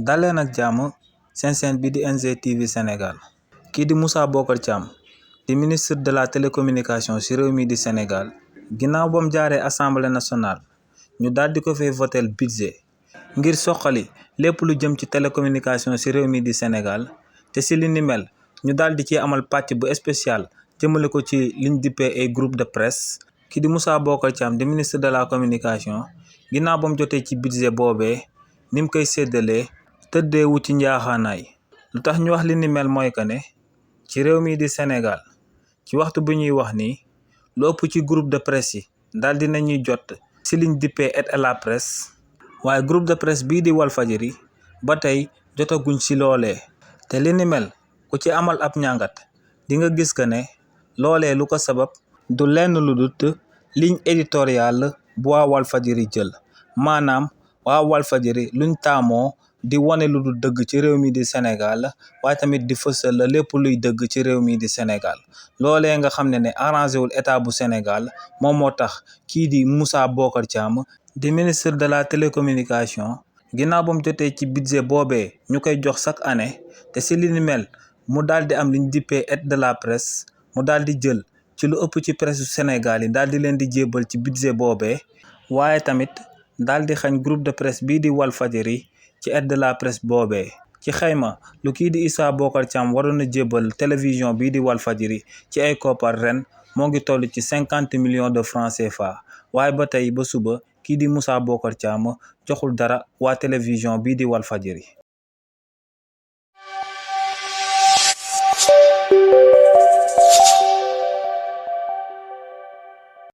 daleen ak jàmm seen chaîne bi di NGTV Sénégal. Kii di Moussa Bocar Thiam di ministre de la télécommunication ci réew mi di Sénégal ginnaaw ba mu jaaree assemblée nationale ñu daal di ko fay votel budget ngir soqali lépp lu jëm ci télécommunication ci réew mi di Sénégal te ci li ni mel ñu daal di ci amal pàcc bu spécial jëmale ko ci liñ dippee ay groupe de presse. Kii di Moussa Bocar Thiam di ministre de la communication ginnaaw ba mu jotee ci budget boobee ni mu koy séddalee tëddeewu ci njaaxaanaay. lu tax ñu wax li ni mel mooy que ne ci réew mi di Sénégal ci waxtu bi ñuy wax nii lu ëpp ci groupe de presse yi daal di nañuy jot ci liñ dippee aide à la presse, waaye groupe de presse bii di Walfadjri ba tey jotaguñ ci loolee. te li ni mel ku ci amal ab ñàngat di nga gis que ne loolee lu ko sabab du lenn lu dut ligne éditoriale bu waa Walfadjri jël, maanaam waa Walfadjri luñ taamoo di wane lu dul dëgg ci réew mi di Sénégal waaye tamit di fësal lépp luy dëgg ci réew mi di Sénégal. loolee nga xam ne arrangé wul état bu Sénégal moom moo tax kii di Moussa Bocar Thiam di ministre de la télécommunication ginnaaw ba mu jotee ci budget boobee ñu koy jox chaque année te si li ni mel mu daal di am liñ dippee aide de la presse, mu daal di jël ci lu ëpp ci presse Sénégal yi daal di leen di jébbal ci budget boobee, waaye tamit daal di xañ groupe de presse bii di Walfadjri ci aide de la presse boobee. ci xayma lu kii di Issa Bocar Thiam waroon a jébbal télévision bii di Walfadjri ci ay koppar ren moo ngi toll ci 50 millions de francs CFA, waaye ba tey ba suba kii di Moussa Bocar Thiam joxul dara waa télévision bii di Walfadjri.